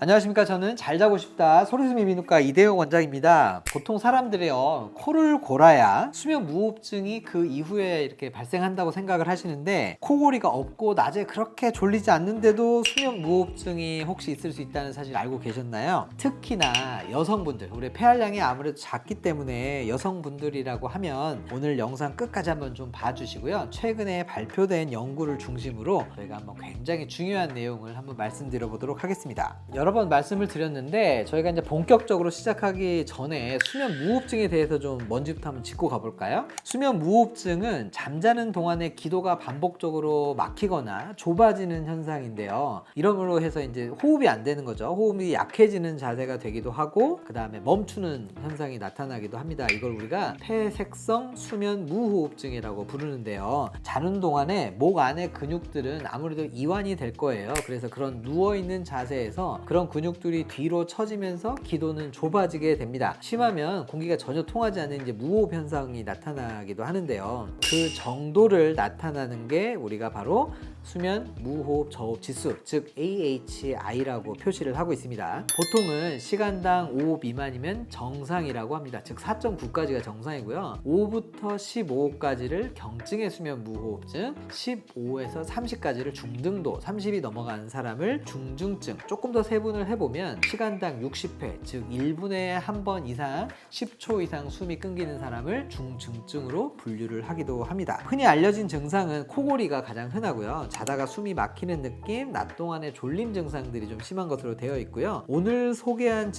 안녕하십니까. 저는 잘 자고 싶다 소리수미 비누과 이대용 원장입니다. 보통 사람들이요, 코를 골아야 수면 무호흡증이 그 이후에 이렇게 발생한다고 생각을 하시는데, 코골이가 없고 낮에 그렇게 졸리지 않는데도 수면 무호흡증이 혹시 있을 수 있다는 사실 알고 계셨나요? 특히나 여성분들, 우리 폐활량이 아무래도 작기 때문에 여성분들이라고 하면 오늘 영상 끝까지 한번 좀 봐주시고요. 최근에 발표된 연구를 중심으로 저희가 한번 굉장히 중요한 내용을 한번 말씀드려 보도록 하겠습니다. 여러 번 말씀을 드렸는데, 저희가 이제 본격적으로 시작하기 전에 수면 무호흡증에 대해서 좀 먼지부터 한번 짚고 가볼까요? 수면 무호흡증은 잠자는 동안에 기도가 반복적으로 막히거나 좁아지는 현상인데요. 이러므로 해서 이제 호흡이 안 되는 거죠. 호흡이 약해지는 자세가 되기도 하고, 그 다음에 멈추는 현상이 나타나기도 합니다. 이걸 우리가 폐색성 수면 무호흡증이라고 부르는데요. 자는 동안에 목 안의 근육들은 아무래도 이완이 될 거예요. 그래서 그런 누워있는 자세에서 그런 근육들이 뒤로 처지면서 기도는 좁아지게 됩니다. 심하면 공기가 전혀 통하지 않는 이제 무호흡 현상이 나타나기도 하는데요. 그 정도를 나타나는 게 우리가 바로 수면 무호흡 저호흡 지수, 즉 AHI라고 표시를 하고 있습니다. 보통은 시간당 5 미만이면 정상이라고 합니다. 즉 4.9까지가 정상이고요. 5부터 15까지를 경증의 수면 무호흡증, 15에서 30까지를 중등도, 30이 넘어가는 사람을 중증증, 조금 더 세분을 해보면 시간당 60회, 즉 1분에 한 번 이상 10초 이상 숨이 끊기는 사람을 중증증으로 분류를 하기도 합니다. 흔히 알려진 증상은 코골이가 가장 흔하고요. 자다가 숨이 막히는 느낌, 낮 동안의 졸림 증상들이 좀 심한 것으로 되어 있고요. 오늘 소개할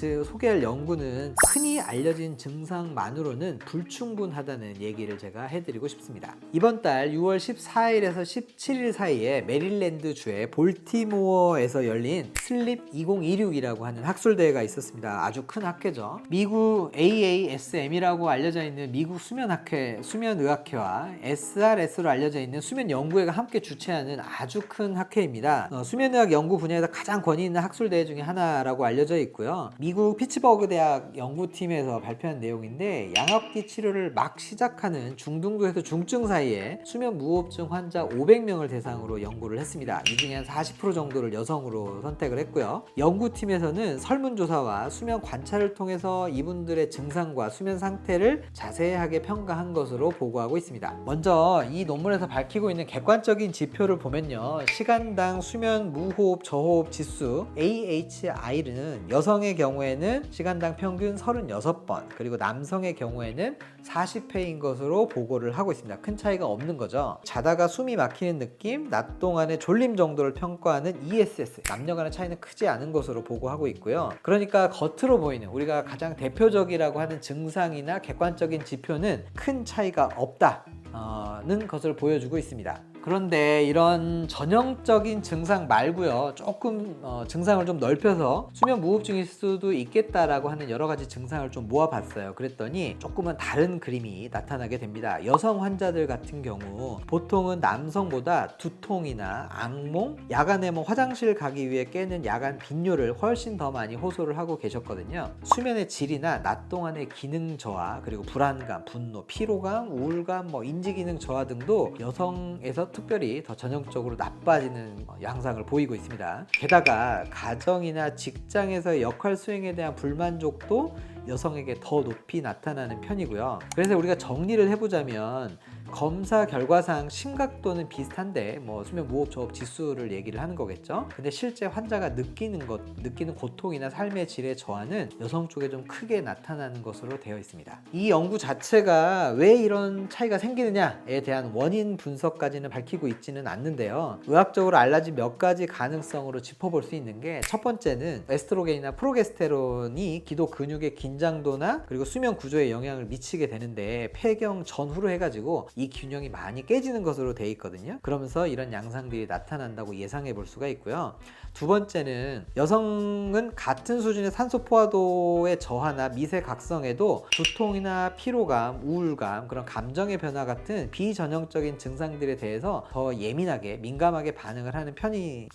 연구는 흔히 알려진 증상만으로는 불충분하다는 얘기를 제가 해드리고 싶습니다. 이번 달 6월 14일에서 17일 사이에 메릴랜드 주의 볼티모어에서 열린 슬립 2026이라고 하는 학술대회가 있었습니다. 아주 큰 학회죠. 미국 AASM이라고 알려져 있는 미국 수면의학회와 SRS로 알려져 있는 수면연구회가 함께 주최하는 아주 큰 학회입니다. 수면의학 연구 분야에서 가장 권위 있는 학술대회 중에 하나라고 알려져 있고요. 미국 피츠버그 대학 연구팀에서 발표한 내용인데, 양압기 치료를 막 시작하는 중등도에서 중증 사이에 수면 무호흡증 환자 500명을 대상으로 연구를 했습니다. 이 중에 한 40% 정도를 여성으로 선택을 했고요. 연구팀에서는 설문조사와 수면 관찰을 통해서 이분들의 증상과 수면 상태를 자세하게 평가한 것으로 보고하고 있습니다. 먼저 이 논문에서 밝히고 있는 객관적인 지표를 보면요, 시간당 수면 무호흡 저호흡 지수 AHI는 여성의 경우에는 시간당 평균 36번, 그리고 남성의 경우에는 40회인 것으로 보고를 하고 있습니다. 큰 차이가 없는 거죠. 자다가 숨이 막히는 느낌, 낮 동안의 졸림 정도를 평가하는 ESS, 남녀 간의 차이는 크지 않은 것으로 보고하고 있고요. 그러니까 겉으로 보이는 우리가 가장 대표적이라고 하는 증상이나 객관적인 지표는 큰 차이가 없다는 것을 보여주고 있습니다. 그런데 이런 전형적인 증상 말고요, 조금 증상을 좀 넓혀서 수면 무호흡증일 수도 있겠다라고 하는 여러 가지 증상을 좀 모아봤어요. 그랬더니 조금은 다른 그림이 나타나게 됩니다. 여성 환자들 같은 경우 보통은 남성보다 두통이나 악몽, 야간에 화장실 가기 위해 깨는 야간 빈뇨를 훨씬 더 많이 호소를 하고 계셨거든요. 수면의 질이나 낮 동안의 기능 저하, 그리고 불안감, 분노, 피로감, 우울감, 인지기능 저하 등도 여성에서 특별히 더 전형적으로 나빠지는 양상을 보이고 있습니다. 게다가 가정이나 직장에서의 역할 수행에 대한 불만족도 여성에게 더 높이 나타나는 편이고요. 그래서 우리가 정리를 해보자면, 검사 결과상 심각도는 비슷한데 수면 무호흡 저호흡 지수를 얘기를 하는 거겠죠. 근데 실제 환자가 느끼는 고통이나 삶의 질의 저하는 여성 쪽에 좀 크게 나타나는 것으로 되어 있습니다. 이 연구 자체가 왜 이런 차이가 생기느냐에 대한 원인 분석까지는 밝히고 있지는 않는데요. 의학적으로 알려진 몇 가지 가능성으로 짚어볼 수 있는 게, 첫 번째는 에스트로겐이나 프로게스테론이 기도 근육의 긴장도나 그리고 수면 구조에 영향을 미치게 되는데, 폐경 전후로 해가지고 이 균형이 많이 깨지는 것으로 되어 있거든요. 그러면서 이런 양상들이 나타난다고 예상해 볼 수가 있고요. 두 번째는 여성은 같은 수준의 산소 포화도의 저하나 미세 각성에도 두통이나 피로감, 우울감, 그런 감정의 변화 같은 비전형적인 증상들에 대해서 더 예민하게, 민감하게 반응을 하는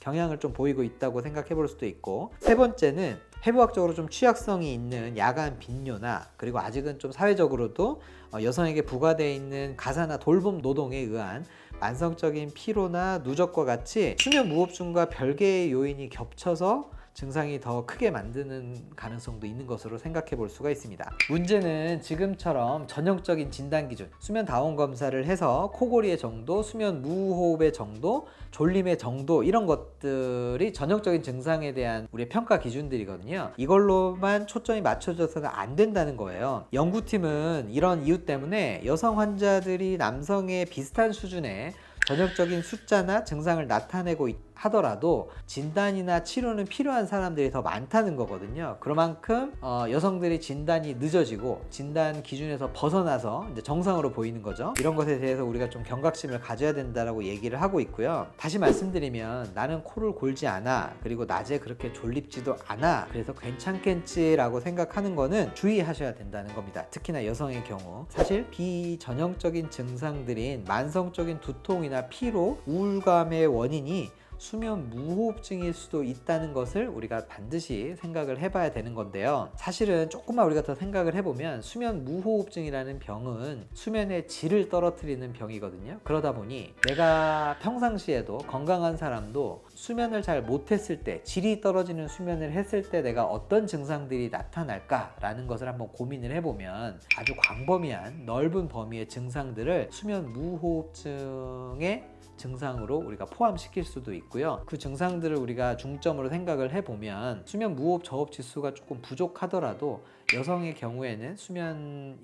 경향을 좀 보이고 있다고 생각해 볼 수도 있고, 세 번째는 해부학적으로 좀 취약성이 있는 야간 빈뇨나, 그리고 아직은 좀 사회적으로도 여성에게 부과되어 있는 가사나 돌봄 노동에 의한 만성적인 피로나 누적과 같이 수면 무호흡증과 별개의 요인이 겹쳐서 증상이 더 크게 만드는 가능성도 있는 것으로 생각해 볼 수가 있습니다. 문제는 지금처럼 전형적인 진단 기준, 수면 다원 검사를 해서 코골이의 정도, 수면 무호흡의 정도, 졸림의 정도, 이런 것들이 전형적인 증상에 대한 우리의 평가 기준들이거든요. 이걸로만 초점이 맞춰져서는 안 된다는 거예요. 연구팀은 이런 이유 때문에 여성 환자들이 남성의 비슷한 수준의 전형적인 숫자나 증상을 나타내고 하더라도 진단이나 치료는 필요한 사람들이 더 많다는 거거든요. 그만큼 여성들이 진단이 늦어지고 진단 기준에서 벗어나서 이제 정상으로 보이는 거죠. 이런 것에 대해서 우리가 좀 경각심을 가져야 된다라고 얘기를 하고 있고요. 다시 말씀드리면 나는 코를 골지 않아, 그리고 낮에 그렇게 졸립지도 않아, 그래서 괜찮겠지라고 생각하는 거는 주의하셔야 된다는 겁니다. 특히나 여성의 경우 사실 비전형적인 증상들인 만성적인 두통이나 피로, 우울감의 원인이 수면 무호흡증일 수도 있다는 것을 우리가 반드시 생각을 해봐야 되는 건데요. 사실은 조금만 우리가 더 생각을 해보면 수면 무호흡증이라는 병은 수면의 질을 떨어뜨리는 병이거든요. 그러다 보니 내가 평상시에도 건강한 사람도 수면을 잘 못했을 때, 질이 떨어지는 수면을 했을 때 내가 어떤 증상들이 나타날까라는 것을 한번 고민을 해보면 아주 광범위한 넓은 범위의 증상들을 수면 무호흡증의 증상으로 우리가 포함시킬 수도 있고요. 그 증상들을 우리가 중점으로 생각을 해보면 수면 무호흡 저흡 지수가 조금 부족하더라도 여성의 경우에는 수면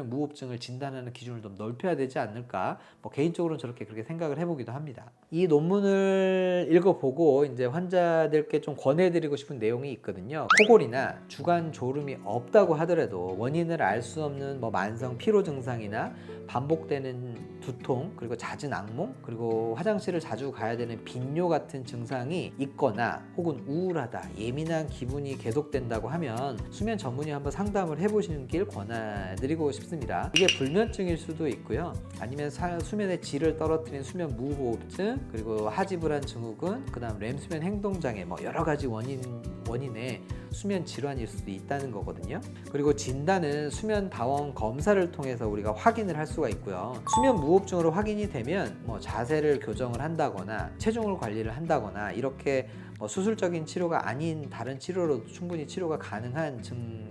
무호흡증을 진단하는 기준을 좀 넓혀야 되지 않을까, 개인적으로는 그렇게 생각을 해보기도 합니다. 이 논문을 읽어보고 이제 환자들께 좀 권해드리고 싶은 내용이 있거든요. 코골이나 주간 졸음이 없다고 하더라도 원인을 알 수 없는 만성 피로 증상이나 반복되는 두통, 그리고 잦은 악몽, 그리고 화장실을 자주 가야 되는 빈뇨 같은 증상이 있거나 혹은 우울하다, 예민한 기분이 계속된다고 하면 수면 전문의 한번 상담을 해보시는 길 권해드리고 싶습니다. 이게 불면증일 수도 있고요. 아니면 수면의 질을 떨어뜨린 수면 무호흡증, 그리고 하지불안 증후군, 그 다음 렘수면 행동장애, 여러 가지 원인의 수면 질환일 수도 있다는 거거든요. 그리고 진단은 수면 다원 검사를 통해서 우리가 확인을 할 수가 있고요. 수면 무호흡증으로 확인이 되면 자세를 교정을 한다거나 체중을 관리를 한다거나 이렇게 수술적인 치료가 아닌 다른 치료로도 충분히 치료가 가능한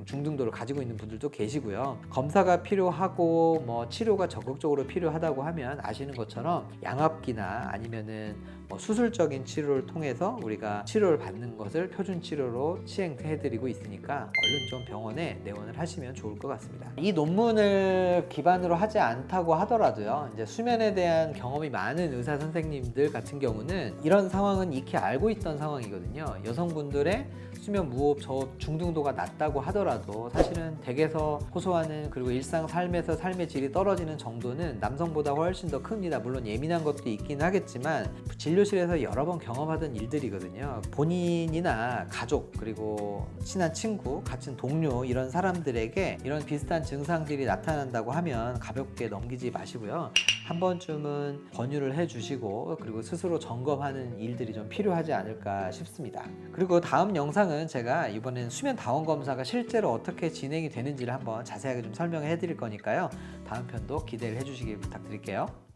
중등도를 가지고 있는 분들도 계시고요. 검사가 필요하고 치료가 적극적으로 필요하다고 하면 아시는 것처럼 양압기나 아니면은 수술적인 치료를 통해서 우리가 치료를 받는 것을 표준 치료로 시행해드리고 있으니까 얼른 좀 병원에 내원을 하시면 좋을 것 같습니다. 이 논문을 기반으로 하지 않다고 하더라도요, 이제 수면에 대한 경험이 많은 의사 선생님들 같은 경우는 이런 상황은 익히 알고 있던 상황이거든요. 여성분들의 수면 무호흡 저흡 중등도가 낮다고 하더라도 사실은 댁에서 호소하는, 그리고 일상 삶에서 삶의 질이 떨어지는 정도는 남성보다 훨씬 더 큽니다. 물론 예민한 것도 있긴 하겠지만 진료실에서 여러 번 경험하던 일들이거든요. 본인이나 가족, 그리고 친한 친구, 같은 동료, 이런 사람들에게 이런 비슷한 증상들이 나타난다고 하면 가볍게 넘기지 마시고요. 한 번쯤은 권유를 해주시고, 그리고 스스로 점검하는 일들이 좀 필요하지 않을까 싶습니다. 그리고 다음 영상은 제가 이번엔 수면 다원 검사가 실제로 어떻게 진행이 되는지를 한번 자세하게 좀 설명해 드릴 거니까요. 다음 편도 기대를 해주시길 부탁드릴게요.